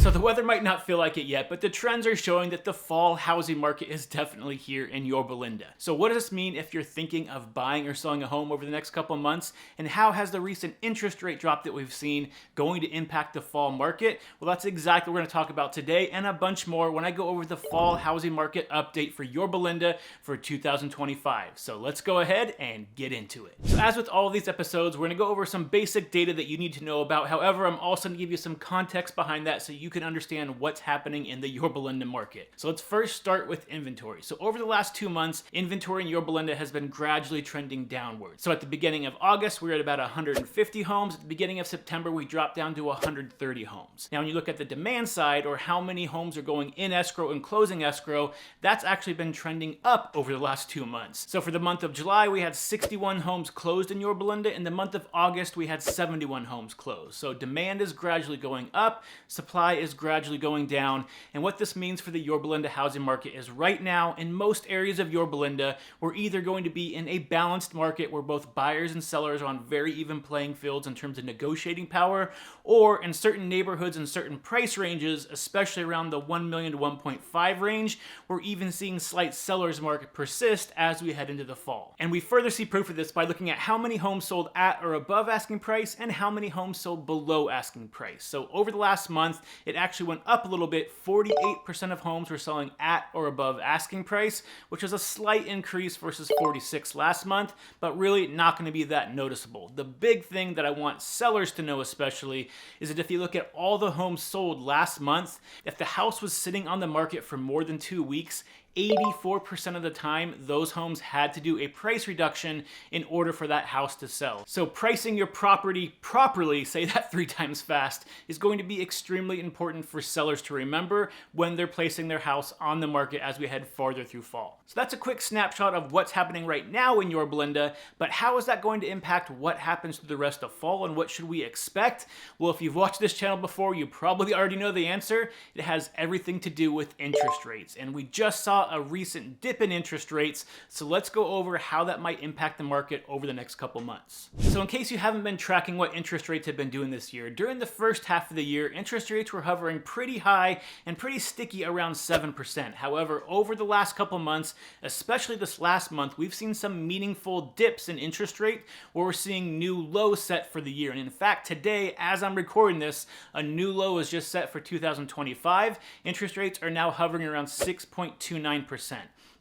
So the weather might not feel like it yet, but the trends are showing that the fall housing market is definitely here in Yorba Linda. So what does this mean if you're thinking of buying or selling a home over the next couple of months? And how has the recent interest rate drop that we've seen going to impact the fall market? Well, that's exactly what we're going to talk about today and a bunch more when I go over the fall housing market update for Yorba Linda for 2025. So let's go ahead and get into it. So as with all of these episodes, we're going to go over some basic data that you need to know about. However, I'm also going to give you some context behind that so you can understand what's happening in the Yorba Linda market. So let's first start with inventory. So over the last 2 months, inventory in Yorba Linda has been gradually trending downward. So at the beginning of August, we were at about 150 homes. At the beginning of September, we dropped down to 130 homes. Now, when you look at the demand side, or how many homes are going in escrow and closing escrow, that's actually been trending up over the last 2 months. So for the month of July, we had 61 homes closed in Yorba Linda. In the month of August, we had 71 homes closed. So demand is gradually going up, supply is gradually going down. And what this means for the Yorba Linda housing market is right now, in most areas of Yorba Linda, we're either going to be in a balanced market where both buyers and sellers are on very even playing fields in terms of negotiating power, or in certain neighborhoods and certain price ranges, especially around the 1 million to 1.5 range, we're even seeing slight seller's market persist as we head into the fall. And we further see proof of this by looking at how many homes sold at or above asking price and how many homes sold below asking price. So over the last month, it actually went up a little bit. 48% of homes were selling at or above asking price, which is a slight increase versus 46 last month, but really not going to be that noticeable. The big thing that I want sellers to know especially is that if you look at all the homes sold last month, if the house was sitting on the market for more than 2 weeks, 84% of the time, those homes had to do a price reduction in order for that house to sell. So pricing your property properly, say that 3 times fast, is going to be extremely important for sellers to remember when they're placing their house on the market as we head farther through fall. So that's a quick snapshot of what's happening right now in Yorba Linda, but how is that going to impact what happens through the rest of fall and what should we expect? Well, if you've watched this channel before, you probably already know the answer. It has everything to do with interest rates, and we just saw a recent dip in interest rates, so let's go over how that might impact the market over the next couple months. So in case you haven't been tracking what interest rates have been doing this year, during the first half of the year, interest rates were hovering pretty high and pretty sticky around 7%. However, over the last couple months, especially this last month, we've seen some meaningful dips in interest rate where we're seeing new lows set for the year. And in fact, today, as I'm recording this, a new low is just set for 2025. Interest rates are now hovering around 6.29%.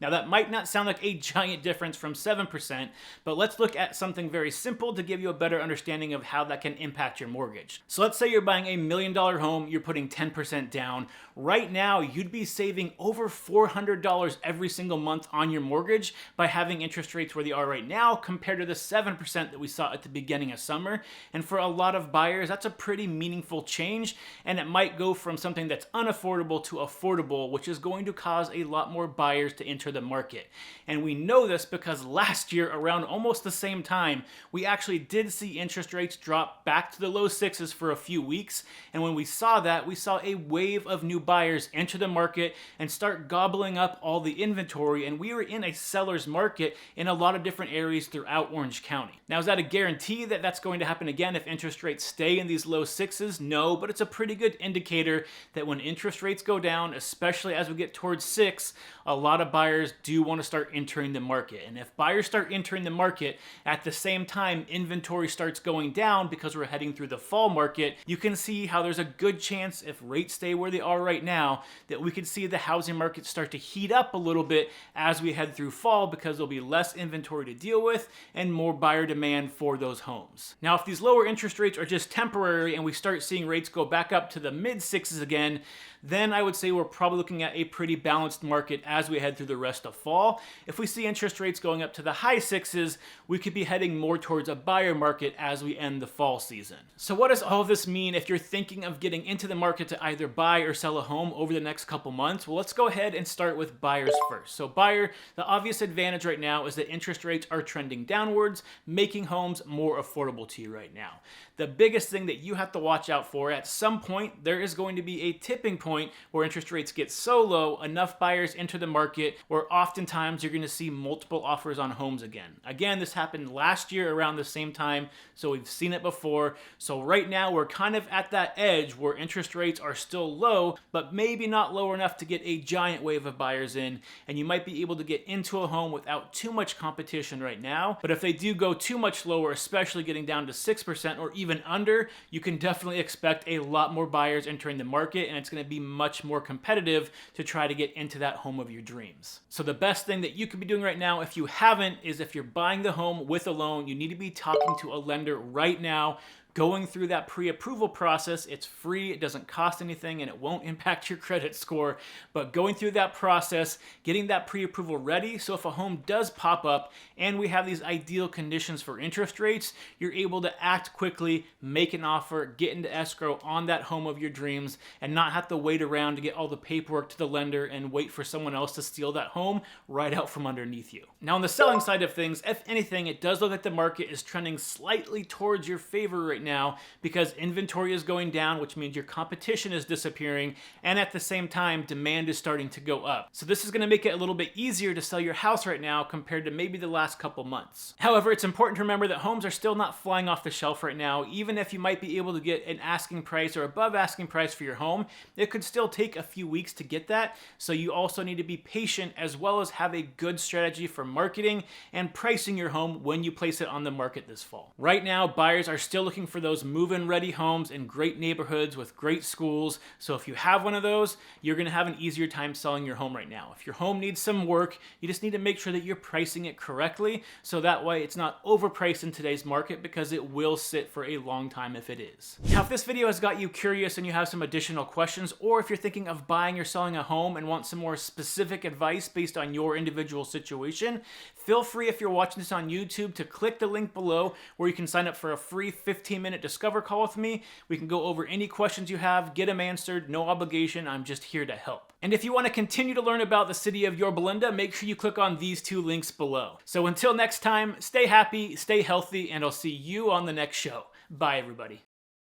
Now that might not sound like a giant difference from 7%, but let's look at something very simple to give you a better understanding of how that can impact your mortgage. So let's say you're buying $1 million home, you're putting 10% down. Right now, you'd be saving over $400 every single month on your mortgage by having interest rates where they are right now compared to the 7% that we saw at the beginning of summer. And for a lot of buyers, that's a pretty meaningful change, and it might go from something that's unaffordable to affordable, which is going to cause a lot more buyers to enter the market. And we know this because last year, around almost the same time, we actually did see interest rates drop back to the low 6s for a few weeks. And when we saw that, we saw a wave of new buyers enter the market and start gobbling up all the inventory. And we were in a seller's market in a lot of different areas throughout Orange County. Now, is that a guarantee that that's going to happen again if interest rates stay in these low 6s? No, but it's a pretty good indicator that when interest rates go down, especially as we get towards 6, a lot of buyers do want to start entering the market. And if buyers start entering the market at the same time inventory starts going down because we're heading through the fall market, you can see how there's a good chance, if rates stay where they are right now, that we could see the housing market start to heat up a little bit as we head through fall because there'll be less inventory to deal with and more buyer demand for those homes. Now, if these lower interest rates are just temporary and we start seeing rates go back up to the mid 6s again, then I would say we're probably looking at a pretty balanced market as we head through the rest of fall. If we see interest rates going up to the high 6s, we could be heading more towards a buyer market as we end the fall season. So what does all of this mean if you're thinking of getting into the market to either buy or sell a home over the next couple months? Well, let's go ahead and start with buyers first. So buyer, the obvious advantage right now is that interest rates are trending downwards, making homes more affordable to you right now. The biggest thing that you have to watch out for, at some point, there is going to be a tipping point where interest rates get so low, enough buyers enter the market where where oftentimes you're going to see multiple offers on homes again. Again, this happened last year around the same time, so we've seen it before. So right now we're kind of at that edge where interest rates are still low, but maybe not low enough to get a giant wave of buyers in, and you might be able to get into a home without too much competition right now. But if they do go too much lower, especially getting down to 6% or even under, you can definitely expect a lot more buyers entering the market, and it's going to be much more competitive to try to get into that home of your dreams. So the best thing that you could be doing right now, if you haven't, is if you're buying the home with a loan, you need to be talking to a lender right now, going through that pre-approval process. It's free, it doesn't cost anything, and it won't impact your credit score. But going through that process, getting that pre-approval ready, so if a home does pop up and we have these ideal conditions for interest rates, you're able to act quickly, make an offer, get into escrow on that home of your dreams, and not have to wait around to get all the paperwork to the lender and wait for someone else to steal that home right out from underneath you. Now on the selling side of things, if anything, it does look like the market is trending slightly towards your favor right now because inventory is going down, which means your competition is disappearing, and at the same time, demand is starting to go up. So this is going to make it a little bit easier to sell your house right now compared to maybe the last couple months. However, it's important to remember that homes are still not flying off the shelf right now. Even if you might be able to get an asking price or above asking price for your home, it could still take a few weeks to get that. So you also need to be patient as well as have a good strategy for marketing and pricing your home when you place it on the market this fall. Right now, buyers are still looking for those move-in ready homes in great neighborhoods with great schools. So if you have one of those, you're going to have an easier time selling your home right now. If your home needs some work, you just need to make sure that you're pricing it correctly, so that way it's not overpriced in today's market, because it will sit for a long time if it is. Now, if this video has got you curious and you have some additional questions, or if you're thinking of buying or selling a home and want some more specific advice based on your individual situation, feel free, if you're watching this on YouTube, to click the link below where you can sign up for a free 15-minute Discover call with me. We can go over any questions you have, get them answered, no obligation. I'm just here to help. And if you want to continue to learn about the city of Yorba Linda, make sure you click on these two links below. So until next time, stay happy, stay healthy, and I'll see you on the next show. Bye, everybody.